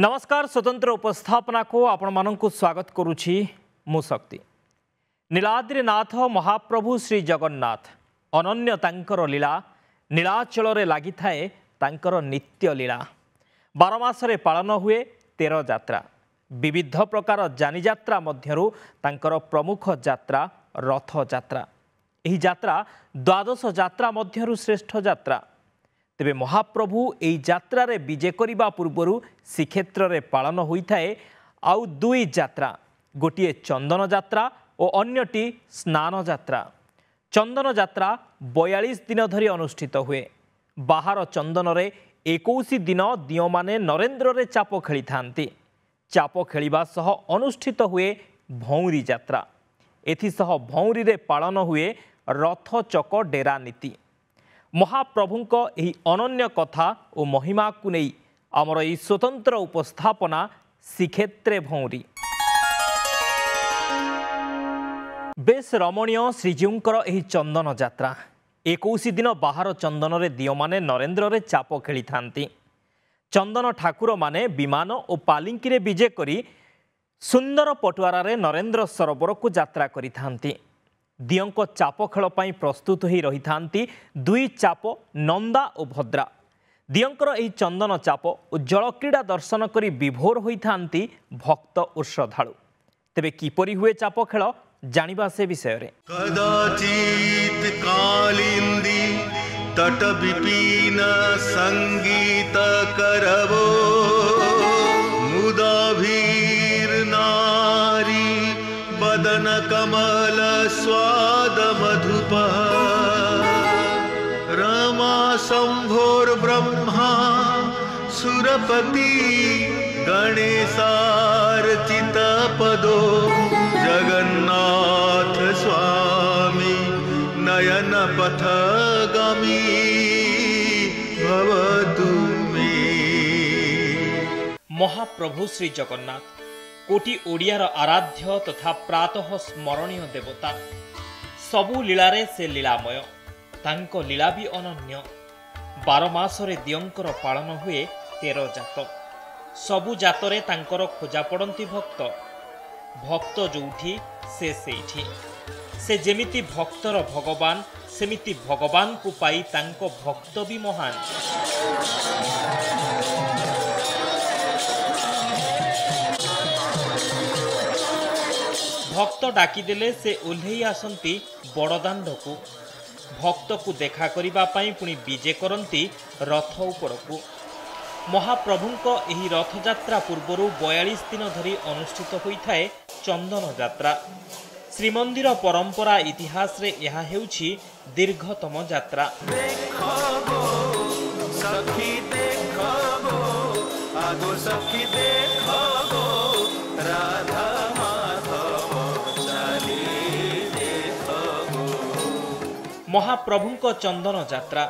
नमस्कार स्वतंत्र उपस्थापना को आपण मानक स्वागत करुछि मु शक्ति। नीलाद्रीनाथ महाप्रभु श्री जगन्नाथ अनन्य तांकर लीला नीलाचल रे लागि थाए तांकर नित्य लीला 12 मासरे पालन हुए 13 यात्रा विविध प्रकार जानी यात्रा मध्यरु तांकर प्रमुख यात्रा रथ यात्रा। एही यात्रा द्वादश यात्रा मध्यरु श्रेष्ठ यात्रा। तेबे महाप्रभु एही यात्रा रे विजय करिबा पूर्वरु श्रीक्षेत्र रे पालन होइथाए आउ दुई यात्रा, गोटिए चंदन यात्रा और अन्यटी स्नान यात्रा। चंदन यात्रा 42 दिन धरी अनुष्ठित हुए। बाहर चंदन रे 21 दिन दियो माने नरेंद्र रे चाप खेली थांती। चाप खेलिबा सह अनुष्ठित हुए भौरी यात्रा। एथिसह भौरी रे पालन हुए रथ चक डेरा नीति। महाप्रभुंक एही अनन्य कथा और महिमा को नहीं आमर यही स्वतंत्र उपस्थापना श्रीक्षेत्रे भौरी। बेस रमणीय श्रीजीउंकर एही चंदन यात्रा 21 दिन बाहर चंदन रे दियो माने नरेंद्र रे चाप खेली थांती। चंदन ठाकुर माने विमान और पालिंकी रे विजय करी सुंदर पटुआरा रे नरेंद्र सरोवर को यात्रा करी थांती। दियंक चाप खेल पाई प्रस्तुत ही रही थांती दुई चाप नंदा और भद्रा। दियंकर एही चंदन चाप और जल क्रीड़ा दर्शन करी विभोर होई थांती भक्त और श्रद्धालु। तेबे किपरि हुए चाप खेल जानिबा से विषय रे। कदाचित कालिंदी तट विपिन संगीत करवो मुदाभीर नारी बदन कमल स्वाद मधुप रमा शंभोर ब्रह्मा सुरपति गणेशार्चित पदो जगन्नाथ स्वामी नयन पथगामी भवतु मे। महाप्रभु श्री जगन्नाथ कोटि ओडियार आराध्य तथा प्रातः स्मरणीय देवता। सबु लीलारे से लीलामय। तांको लीला भी अनन्य। 12 मासरे दियंकर पालन हुए 13 जात। सबु जातरे तांकर खोजा पड़ती भक्त। भक्त जोठी से सेठी। से जेमिति भक्तर भगवान सेमिति भगवान को पाई तांको भक्त भी महान। भक्त डाकिदेले से ओल्हेई आसंती बड़दाण्ड को। भक्त को देखा करिबा पाई पुणी विजय करंती रथ उपरकू। महाप्रभुंको एही रथ यात्रा पूर्वरु 42 दिन धरी अनुष्ठित होइथाए चंदन यात्रा। श्रीमंदिर परंपरा इतिहास रे यहा हेउछि दीर्घतम यात्रा। सखी देखो आगो सखी देखो राधा महाप्रभुंको चंदन यात्रा।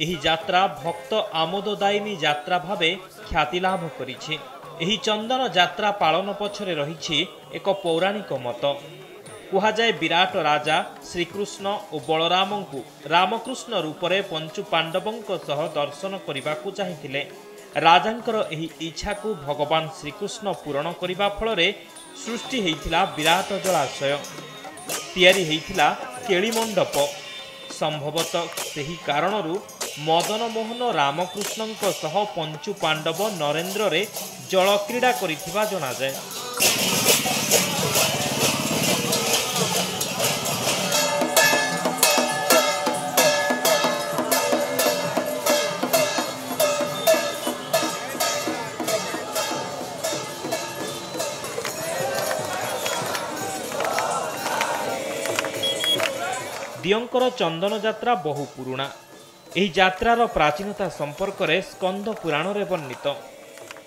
एही यात्रा भक्त आमोददायिनी यात्रा भावे ख्याति लाभ करिछि। एही चंदन यात्रा पालन पछरे रहिछि एक पौराणिक मत। कुहा जाय विराट राजा श्रीकृष्ण और बलरामंकु रामकृष्ण रूपरे पंचु पांडवंक सह दर्शन करिबाकू चाहिथिले। राजांकर एही इच्छा को भगवान श्रीकृष्ण पूरण करिबा फलरे सृष्टि हेइथिला विराट जलाशय। तैयारी हेइथिला केली मंडप। संभवतः सही कारणरू मदन मोहन रामकृष्णंक सह पंचु पांडव नरेंद्र रे जल क्रीड़ा करिथिबा जना जाय। दियंकर चंदन यात्रा बहु पुराणा। एही यात्रार प्राचीनता संपर्क रे स्कंद पुराण रे वर्णित।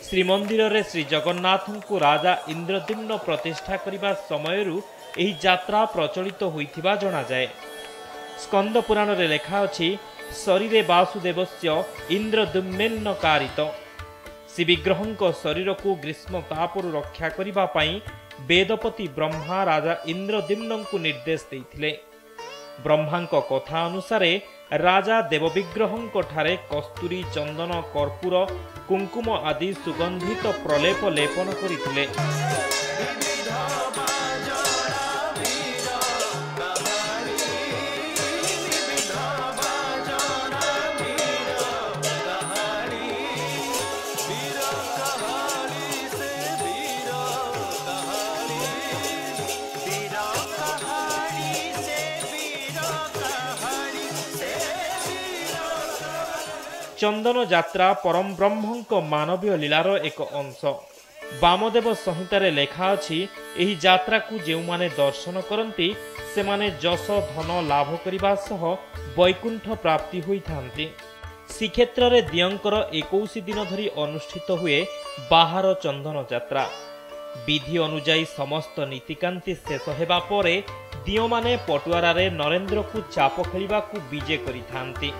श्रीमंदिर रे श्री जगन्नाथंकु राजा इंद्रद्युम्न प्रतिष्ठा करिबा समयरु एही यात्रा प्रचलित होइथिबा जना जाय। स्कंद पुराण रे लेखा अछि शरीरे वासुदेवस्य इंद्रद्युम्नेन कारित। श्री विग्रहंक शरीर को ग्रीष्म तापरु रक्षा करिबा पई वेदपति ब्रह्मा राजा इंद्रद्युम्नंकु निर्देश देइथिले। ब्रह्मांक कथा अनुसारे राजा देवविग्रहଙ୍କ ଠାରେ कस्तूरी चंदन कर्पूर कुंकुम आदि सुगंधित प्रलेप लेपन କରିଥିଲେ। चंदन यात्रा परम ब्रह्मଙ୍କ मानवीय लीलार एक अंश। वामदेव संहितार लेखा अछि एही यात्रा को जेउ माने दर्शन करंती से माने जस धन लाभ करिबा सह वैकुंठ प्राप्ति होई थांती। श्रीक्षेत्र रे दियंकर 21 दिन धरी अनुष्ठित हुए बाहर चंदन यात्रा। विधि अनुଯାयी समस्त नीतिकांति शेष हेबा परे दियो माने पटुआरा रे नरेंद्र को चाप खेलिबा को विजय करि थांती।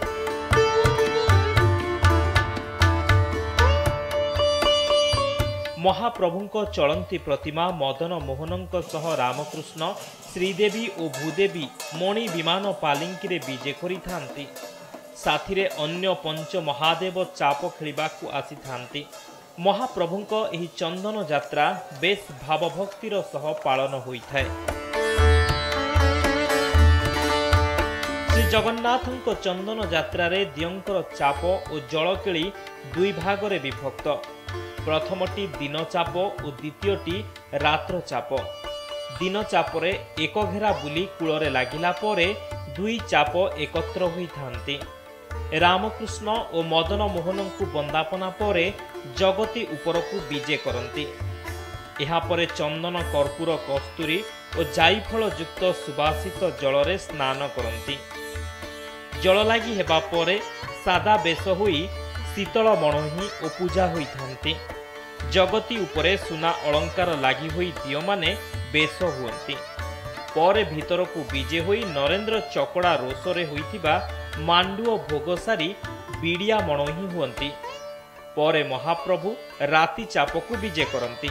महाप्रभुଙ୍କ चलंती प्रतिमा मदन मोहनଙ୍କ सह रामकृष्ण श्रीदेवी और भूदेवी मणि विमान पालिंकी रे विजय करि थांती। साथी रे अन्य पंच महादेव चाप खेलिबा को आसी थांती। महाप्रभुଙ୍କ एही चंदन यात्रा बेस भावभक्तिर सह पालन होई थाए। श्री जगन्नाथଙ୍କ चंदन यात्रा रे दियंकर चाप और जलकेली दुई भाग रे विभक्त। प्रथमटी दिन चाप और द्वितीयटी रात्र चाप। दिन चापरे एक घेरा बुली कूलरे लागिला परे दुई चाप एकत्र होई थांती। रामकृष्ण और मदन मोहन को वंदापना परे जगती उपरकू विजय करती। एहा परे चंदन कर्पूर कस्तूरी और जायफल युक्त सुबासित जलरे स्नान करती। जल लागी हेबा परे सादा बेश होई शीतल मणही और पूजा होई थांती। जगती उपरे सुना अलंकार लागी होई दियो माने बेश हुअंती। परे भीतर को विजय होई नरेंद्र चकड़ा रोषरे होइथिबा मांडुओ भोग सारी बिड़िया मणही हुअंती। परे महाप्रभु राति चाप को विजय करती।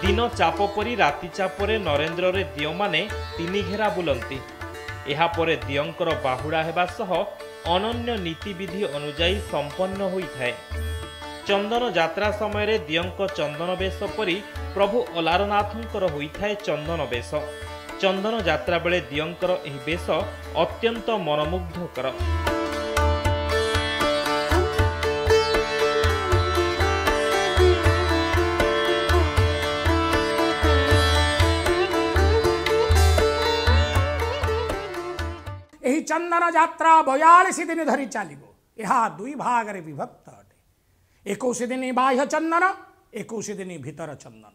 दिन चाप परी राति चापरे नरेंद्र रे दियो माने तीन घेरा बुलंती। एहा परे दियंकर बाहुड़ा हेबा सह अनन्य नीतिविधि अनुଯାयी संपन्न होई थाए। चंदन यात्रा समय रे दियंक चंदन बेश परी प्रभु अलारनाथंकर होई थाए चंदन बेश। चंदन यात्रा बेले दियंकर एही बेश अत्यंत मनमुग्धकर। चंदन यात्रा 42 दिन धरी चलो। यह दुई भाग रे विभक्त अटे। 21 दिन बाह्य चंदन 21 दिन भीतर चंदन।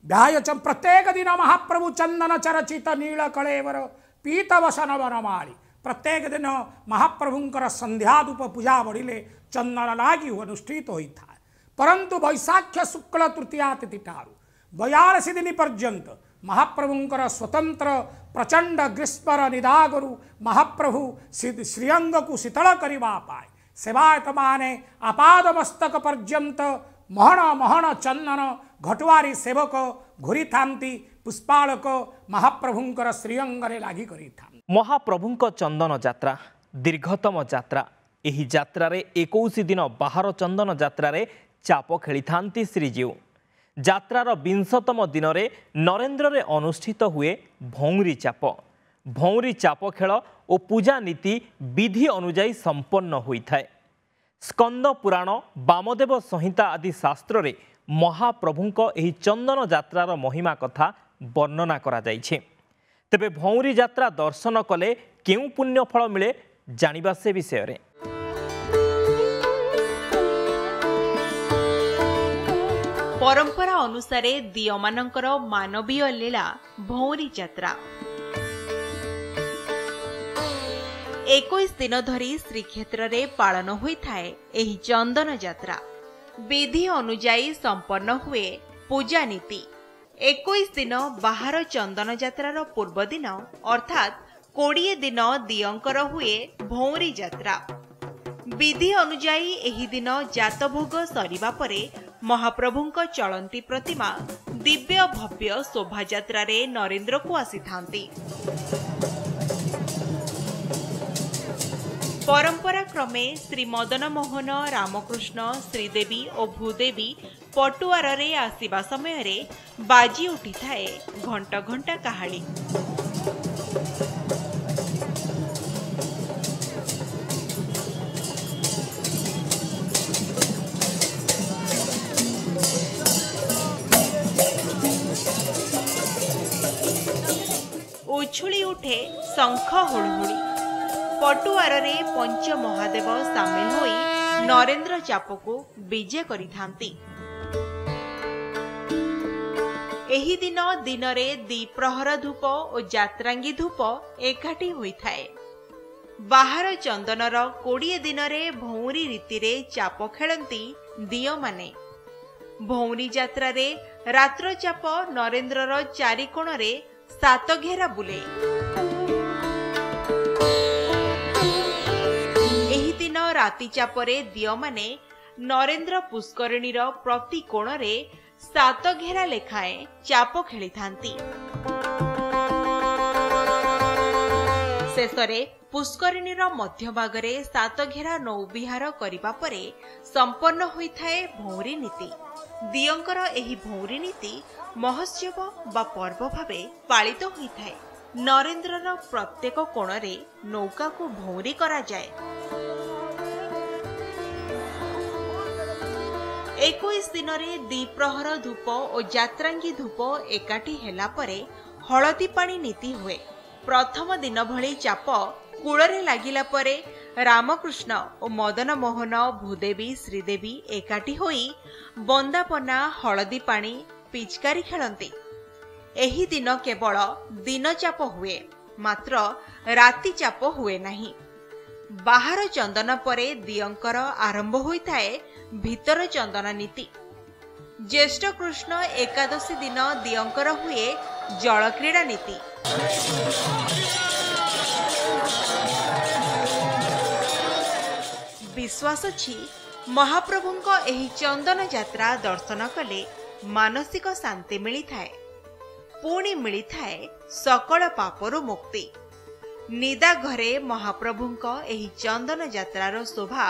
बाह्य प्रत्येक दिन महाप्रभु चंदन चरचित नील कलेवर पीत वसन वनमाली। प्रत्येक दिन महाप्रभुंकर संध्याधूप पूजा बढ़िले चंदन लागी अनुष्ठित होता है। परंतु वैशाख शुक्ल तृतीया तिथि ठारू 42 दिन पर्यंत महाप्रभुंकर स्वतंत्र प्रचंड ग्रीष्मर निदागरु महाप्रभु श्रीअंग को शीतल करिबा पाए सेवायत माने आपाद मस्तक पर्यंत महण महण चंदन घटुआरी सेवक घुरी थांती। पुष्पालक महाप्रभुंकर श्रीअंग रे लागी करि थांती। महाप्रभुंक चंदन यात्रा दीर्घतम यात्रा। एही यात्रा रे 21 दिन बाहर चंदन यात्रा रे चाप खेली थांती श्रीजीव। यात्रार 20तम दिन रे नरेंद्र रे अनुष्ठित हुए भौंरी चाप। भौंरी चाप खेल और पूजा नीति विधि अनुଯାयी संपन्न होइथाए। स्कंद पुराण वामदेव संहिता आदि शास्त्र रे महाप्रभुंक एही चंदन यात्रार महिमा कथा वर्णना करा जाइछे। तेबे भौंरी यात्रा दर्शन कले केउ पुण्य फल मिले जानिबा से विषय रे। परंपरा अनुसारे दियमानंकर मानवीय लीला भौंरी यात्रा 21 दिन धरी श्रीक्षेत्र रे पालन होइथाए। एही चंदन यात्रा विधि अनुଯାयी संपन्न हुए पूजा नीति। 21 दिन बाहर चंदन यात्रार पूर्व दिन अर्थात 20 दिन दियंकर हुए भौंरी यात्रा। विधि अनुଯାयी एही दिन जातभोग सरिबा परे महाप्रभुंक चलंती प्रतिमा दिव्य भव्य शोभायात्रा नरेंद्र को आसीथांती। परंपरा क्रमे श्री मदन मोहन, रामकृष्ण, श्रीदेवी और भूदेवी पटुआर रे आसीबा समय रे बाजी उठी थाए घंटा घंटा काहाली। उछुली उठे शंख हुड़हुड़ी। पटुआर रे पंच महादेव सामिल होई नरेंद्र चाप को विजय करिथांती। एही दिन दिन रे द्विप्रहर धूप और जात्रांगी धूप एकाठी होइथाए। बाहर चंदनर 20 दिन रे भौरी रीति रे चाप खेलंती दियो माने। भौरी यात्रा रे रात्र चाप नरेंद्रर चारिकोण रे 7 घेरा बुले। एही दिन राति चापरे दियो माने नरेंद्र पुष्करिणीर प्रति कोण रे 7 घेरा लेखाए चाप खेली थांती। शेषरे पुष्करिणीर मध्य भागरे 7 घेरा नौविहार करिबा परे संपन्न होइथाए भौरी नीति। दियंकर एही भौरी नीति महोत्सव बा पर्व भावे पालित होइथाए। नरेंद्रर प्रत्येक कोणरे नौका को भौरी करा जाए। 21 दिन रे द्विप्रहर धूप और जात्रांगी धूप एकाठी हेला परे हळदी पानी नीति हुए। प्रथम दिन भली चाप कूଳରେ लागिला परे रामकृष्ण और मदन मोहन, भूदेवी, श्रीदेवी एकाठी होई बंदापना हळदी पानी पिचकारी खेलती। एही दिन केवल दिन चाप हुए, मात्र राति चाप हुए नहीं। बाहर चंदन परे दियंकर आरंभ होइथाए भीतर चंदन नीति। ज्येष्ठ कृष्ण एकादशी दिन दियंकर हुए जल क्रीड़ा नीति। विश्वास अछि महाप्रभुंक एही चंदन यात्रा दर्शन कले मानसिक शांति मिली थाए, पुणी मिली थाए सकल पापरु मुक्ति। निदा घरे महाप्रभुंक एही चंदन यात्रार शोभा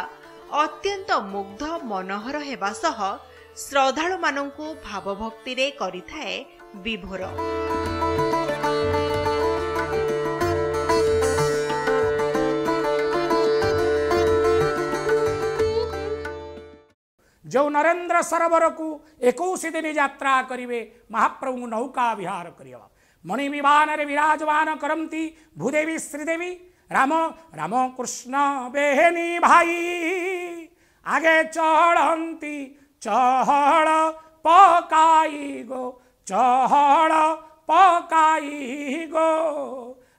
अत्यंत मुग्ध मनोहर हेबा सह श्रद्धालु मानंकु भावभक्ति रे करिथाए विभोर। जो नरेंद्र सरोवर को 21 दिन यात्रा करिवे महाप्रभु नौका विहार करिवा। मणि विमान रे विराजमान करंती भूदेवी श्रीदेवी। राम राम कृष्ण बेहनी भाई आगे चढ़ंती चहड़ पकाई गो, चहड़ पकाई गो।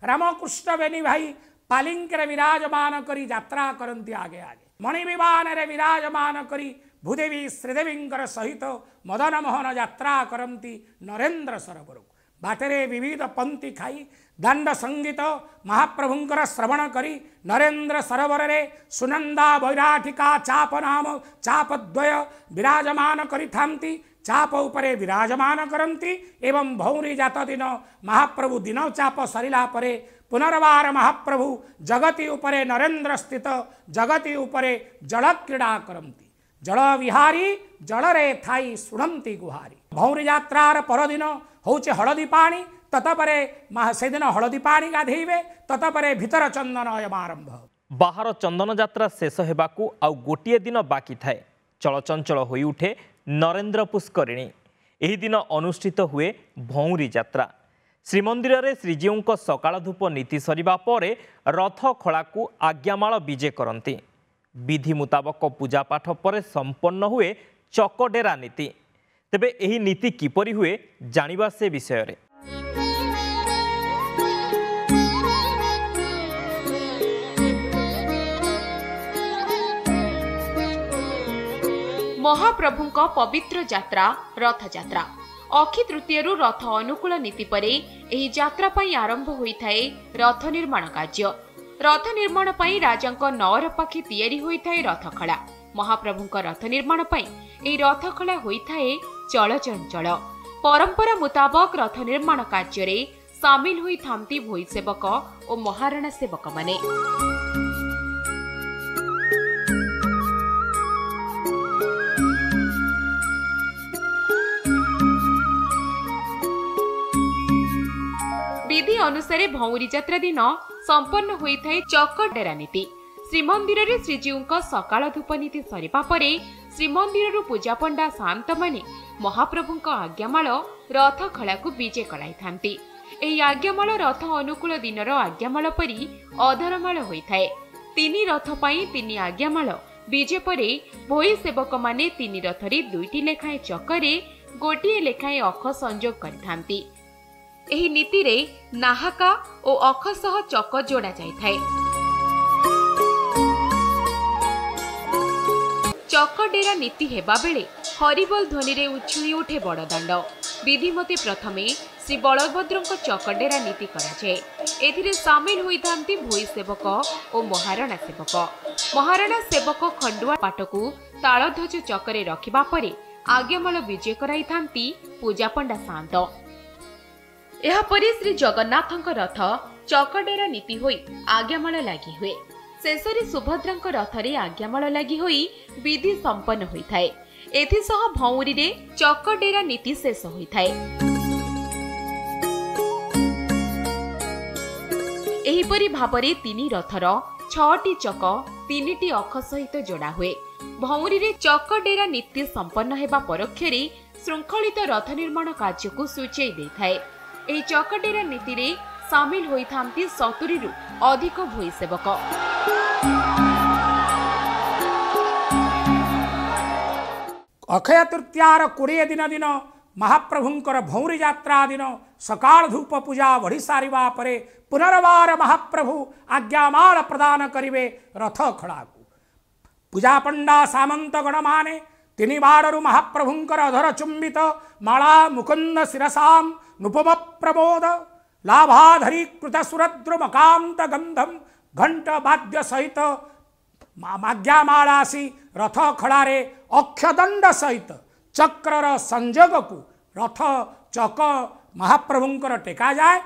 रामकृष्ण बेनी भाई पालिंक रे विराजमान करी यात्रा करंती आगे आगे। मणि विमान रे विराजमान करी भूदेवी श्रीदेवींकर सहित मदन मोहन यात्रा करंती नरेंद्र सरोवर। बाटरे विविध पंक्ति खाई दंड संगीत महाप्रभुंकर श्रवण करी नरेंद्र सरोवर रे सुनंदा बैराठिका चाप नाम चाप द्वय विराजमान करिथांती। चाप उपरे विराजमान करंती एवं भौरी जात दिन महाप्रभु दिन चाप सरिला परे पुनर्वार महाप्रभु जगति उपरे नरेंद्र स्थित जगति उपरे जल क्रीड़ा करंती। जल विहारी जल रे थाई सुणंती गुहारी। भौरी यात्रार परदिन होचे हळदी पानी। ततपरे से दिन हळदी पानी गाधेइबे। ततपरे भीतर चंदन आरंभ। बाहर चंदन यात्रा शेष हेबाकू आउ गोटिए दिन बाकी थाए। चलचंचल होई उठे नरेंद्र पुष्करिणी। एही दिन अनुष्ठित हुए भौरी यात्रा। श्रीमंदिर रे श्रीजीउंक सकाळ धूप नीति सरिबा परे रथ खळाकू आज्ञामाळ विजे करंती। विधि मुताबक पूजा पाठ पर संपन्न हुए चकडेरा नीति। तेबे एही नीति किपरि हुए जानिबा से विषय रे। महाप्रभुंक पवित्र यात्रा रथ यात्रा। अक्षी तृतीयरु रथ अनुकूल नीति परे एही यात्रा पई आरंभ होइथाए रथ निर्माण कार्य। रथ निर्माण पई राजांक नौर पाखी तैयारी होइथाए रथखला। महाप्रभुंक रथ निर्माण पई एही रथखला होइथाए चलचंचल। परंपरा मुताबक रथ निर्माण कार्य सामिल होई थांती भोई सेवक और महाराणा सेवक माने। विधि अनुसार भौरी यात्रा दिन संपन्न होता है चक डेरा नीति। श्रीमंदिर रे श्रीजीव सकाळ धूप नीति सरिबा परे श्रीमंदिर पूजा पंडा शांत माने महाप्रभु आज्ञामाल रथ खला को विजे कराई थांती। एही आज्ञामाल रथ अनुकूल दिनर आज्ञामाल परी अधरमाल होइथाए। तीनी रथ पई तीनी आज्ञामाल विजे परे भोई सेवक माने तीनी रथरे दुईटी लेखाएं चकरे गोटिए लेखाएं अख संजोग करिथांती। एही नीति रे नाहाका और अख सह चक जोड़ा जाइथाए। चक डेरा नीति हेबा बेले हरिबोल ध्वनि रे उछुली उठे बड़दाण्ड। विधिमते प्रथमे श्री बलभद्र चक डेरा नीति कराए। एथिरे सामिल होइथांती भोई सेवक और महाराणा सेवक। महाराणा सेवक खंडुआ पाटकू तालध्वज चकरे रखिबा परे आज्ञामाल विजय कराइथांती पूजा पंडा शांत। एहापरि श्री जगन्नाथଙ୍କ रथ चकडेरा नीति होई आज्ञामाल लागि हुए। शेषरे सुभद्राଙ୍କ रथरे आज्ञामाल लागि होई विधि संपन्न होइथाए। एथिसह भौरी रे चकडेरा नीति शेष होइथाए। एहिपरि भाबरे तीनी रथर 6टी चक 3टी अख सहित जोड़ा हुए। भौरी रे चकडेरा नीति संपन्न हेबा परोक्षरे श्रृंखलित रथ निर्माण कार्य को सूचई देइथाए। एही चकडेरा नीति रे सामिल होइथांती 70 रु अधिक भोई सेवक। अक्षय तृतीयार 20 दिन महाप्रभुंकर भौरी यात्रा दिन सकाळ धूप पूजा बढ़ी सारिबा परे पुनर्वार महाप्रभु आज्ञामाल प्रदान करिवे रथ खड़ाकू। पूजा पंडा सामंत गण माने तिनि बाड़रू महाप्रभुंकर अधर चुंबित माला मुकुंद शिरसाम नुपम प्रमोद लाभाधरी कृत सुरद्र मकांत गंधम घंट वाद्य सहित माज्ञामालासी रथ खड़ारे अक्षदंड सहित चक्रर संजोग को रथ चक महाप्रभुंकर टेका जाए।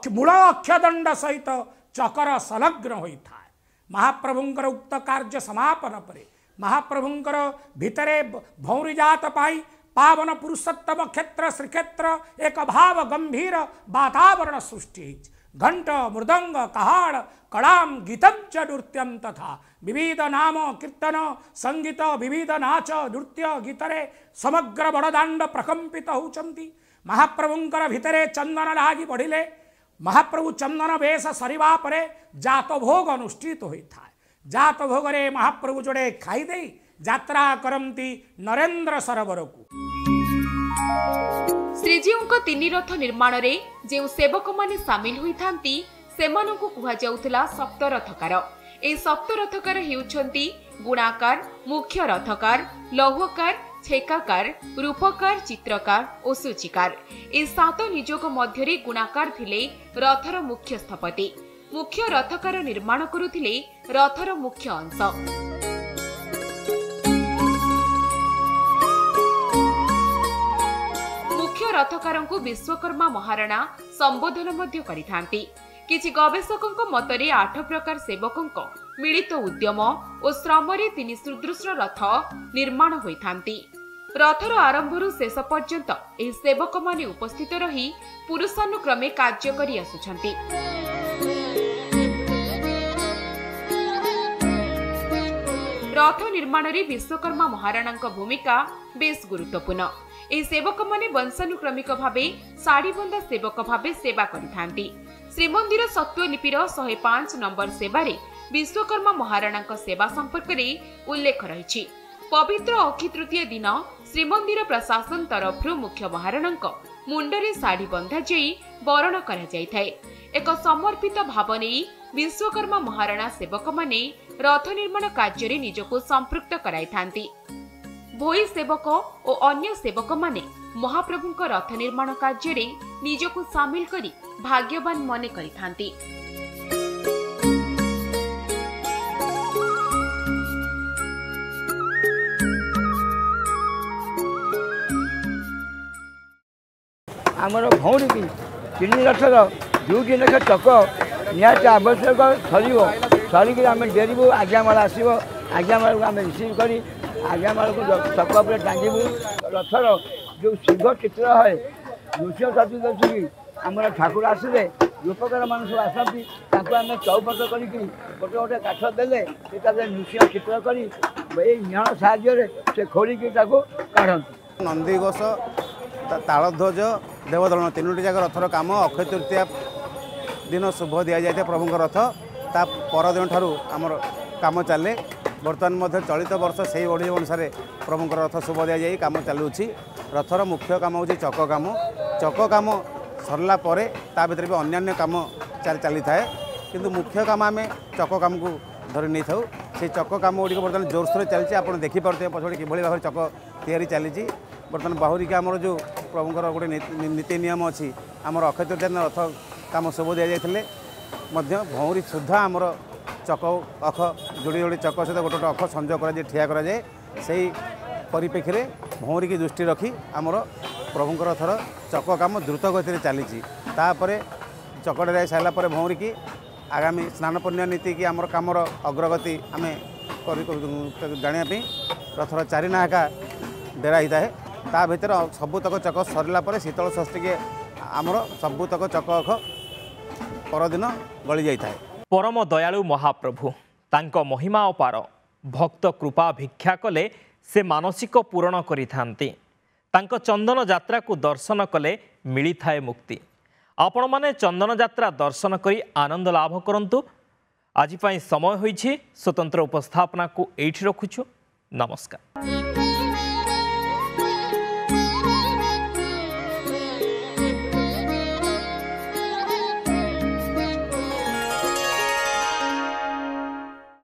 मूल अक्षदंड सहित चकर संलग्न होता है। महाप्रभुंकर उक्त कार्य समापन परे महाप्रभुंकर भितरे भौरी जात पाई पावन पुरुषोत्तम क्षेत्र श्रीक्षेत्र एक भाव गंभीर वातावरण सृष्टि। घंट मृदंग कहाड़ कड़ाम गीतम च नृत्यम तथा विविध नाम कीर्तन संगीत विविध नाच नृत्य गीतरे समग्र बड़दाण्ड प्रकंपित होउचंती। महाप्रभुंकर भितरे चंदन लागी बढ़िले। महाप्रभु चंदन वेश सरिबा परे जात भोग अनुष्ठित होइथा। जात भोगरे महाप्रभु जोड़े खाई दे यात्रा करंती नरेंद्र सरोवर को। श्रीजीव तीन रथ निर्माण रे जे सेवक माने सामिल होइथांती सेमानंकु कुहा जाउथला सप्तरथकार। ए सप्तरथकार हेउछंती गुणाकार, मुख्य रथकार, लौहकार, छेकाकार, रूपकार, चित्रकार और सूचिकार। ए 7 निजोग मध्यरे गुणाकार थिले रथर मुख्य स्थपति। मुख्य रथकार निर्माण करुथिले रथर मुख्य अंश। मुख्य रथकारंकु विश्वकर्मा महाराणा संबोधन मध्य करिथांती। किछि गवेषकଙ୍କ मतरे 8 प्रकार सेवकଙ୍କ मिलित उद्यम और श्रमरे 3 सुदृश रथ निर्माण होइथांती। रथर आरंभରୁ शेष पर्यंत ଏହି सेवक माने उपस्थित रही पुरुषानुक्रमे कार्य करि आसुछंती। रथ निर्माण रे विश्वकर्मा महाराणांक भूमिका बेस गुरुत्वपूर्ण। ଏହି सेवक माने वंशानुक्रमिक भावे साड़ीबंधा सेवक भावे सेवा करिथांती। श्रीमंदिर सत्वलिपिर 105 नंबर सेवारे विश्वकर्मा महाराणांक सेवा संपर्क रे उल्लेख रहिछि। पवित्र अक्षय तृतीय दिन श्रीमंदिर प्रशासन तरफरु मुख्य महाराणांक मुंडरे साड़ी बंधा जाई बरण करा जायथाय। एक समर्पित भाव नै विश्वकर्मा महाराणा सेवक माने रथ निर्माण कार्य रे निजको संपृक्त कराइथांती। भोई सेवक और अन्य सेवक माने महाप्रभुंक रथ निर्माण कार्य रे निजको सामिल करी भाग्यवान मने करिथांती। ଆମର ଭଉଣୀ କି 3 ରଥର 2ଟି ଲେଖା ଚକ ନିହାତି ଆବଶ୍ୟକ ସରିବ। ସରିକି ଆମେ ଡେରିବୁ, ଆଜ୍ଞାମାଳ ଆସିବ, ଆଜ୍ଞାମାଳକୁ ଆମେ ରିସିଭ୍ କରି ଆଜ୍ଞାମାଳକୁ ଚକ ଉପରେ ଟାଙ୍ଗିବୁ। ରଥର ଯେଉଁ ସିଂହ ଚିତ୍ର ହୁଏ ନୃସିଂହ ଚତୁର୍ଦ୍ଦଶୀ ଆମର ଠାକୁର ଆସିଲେ ରୂପକାର ମାନେ ସବୁ ଆସନ୍ତି, ତାଙ୍କୁ ଆମେ ଚୌପଟ କରିକି ଗୋଟେ ଗୋଟେ କାଠ ଦେଲେ ସେ ତାদের ନୃସିଂହ ଚିତ୍ର କରି ଏଇ ନିହଣ ସାହାଯ୍ୟରେ ସେ ଖୋଳିକି ତାକୁ କାଢ଼ନ୍ତି। ନନ୍ଦିଘୋଷ ତାଳଧ୍ୱଜ ଦେବଦଳନ 3ଟି ଯାକ ରଥର କାମ ଅକ୍ଷୟ ତୃତୀୟା ଦିନ ଶୁଭ ଦିଆଯାଇଥାଏ ପ୍ରଭୁଙ୍କ ରଥ। ତା ପରଦିନ ଠାରୁ ଆମର କାମ ଚାଲେ। ବର୍ତ୍ତମାନ ମଧ୍ୟ ଚଳିତ ବର୍ଷ ସେହି ଓଡ଼ି ଅନୁସାରେ ପ୍ରଭୁଙ୍କର ରଥ ଶୁଭ ଦିଆଯାଇ କାମ ଚାଲୁଛି। ରଥର ମୁଖ୍ୟ କାମ ହେଉଛି ଚକ କାମ। ଚକ କାମ ସରିଲା ପରେ ତା ଭିତରେ ବି ଅନ୍ୟାନ୍ୟ କାମ ଚାଲିଥାଏ, କିନ୍ତୁ ମୁଖ୍ୟ କାମ ଆମେ ଚକ କାମକୁ ଧରି ନେଇଥାଉ। সেই ଚକ କାମ ଗୁଡ଼ିକ ବର୍ତ୍ତମାନ ଜୋରସୋରରେ ଚାଲିଛି। ଆପଣ ଦେଖିପାରୁଥିବେ ପଛପଟେ କିଭଳି ଭାବରେ ଚକ ତିଆରି ଚାଲିଛି। ବର୍ତ୍ତମାନ ବାହୁରିକା ଆମର ଯେଉଁ ପ୍ରଭୁଙ୍କର ଗୋଟେ ନୀତି ନିୟମ ଅଛି, ଆମର ଅକ୍ଷୟ ତୃତୀୟା ଦିନ ରଥ କାମ ଶୁଭ ଦିଆଯାଇଥିଲେ ମଧ୍ୟ ଭଉଁରୀ ସୁଦ୍ଧା ଆମର ଚକ ଅଖ ଯୋଡ଼ି ଯୋଡ଼ି ଚକ ସହିତ ଗୋଟେ ଗୋଟେ ଅଖ ସଂଯୋଗ କରାଯାଇ ଠିଆ କରାଯାଏ। ସେହି ପରିପ୍ରେକ୍ଷୀରେ ଭଉଁରୀକି ଦୃଷ୍ଟି ରଖି ଆମର ପ୍ରଭୁଙ୍କ ରଥର ଚକ କାମ ଦ୍ରୁତ ଗତିରେ ଚାଲିଛି। ତାପରେ ଚକଟା ଯାଇ ସାରିଲା ପରେ ଭଉଁରୀକି ଆଗାମୀ ସ୍ନାନ ପୂର୍ଣ୍ଣିମା ନୀତି କି ଆମର କାମର ଅଗ୍ରଗତି ଆମେ ଜାଣିବା ପାଇଁ ରଥର 4 ନାହାକା ଡେରା ହେଇଥାଏ। ତା ଭିତରେ ସବୁତକ ଚକ ସରିଲା ପରେ ଶୀତଳ ଷଷ୍ଠୀକି ଆମର ସବୁତକ ଚକ ଅଖ ପରଦିନ ଗଳି ଯାଇଥାଏ। ପରମ ଦୟାଳୁ ମହାପ୍ରଭୁ ତାଙ୍କ ମହିମା ଅପାର। ଭକ୍ତ କୃପା ଭିକ୍ଷା କଲେ ସେ ମାନସିକ ପୂରଣ କରିଥାନ୍ତି। ତାଙ୍କ ଚନ୍ଦନ ଯାତ୍ରାକୁ ଦର୍ଶନ କଲେ ମିଳିଥାଏ ମୁକ୍ତି। ଆପଣମାନେ ଚନ୍ଦନ ଯାତ୍ରା ଦର୍ଶନ କରି ଆନନ୍ଦ ଲାଭ କରନ୍ତୁ। ଆଜି ପାଇଁ ସମୟ ହୋଇଛି। ସ୍ୱତନ୍ତ୍ର ଉପସ୍ଥାପନାକୁ ଏଇଠି ରଖୁଛୁ। ନମସ୍କାର।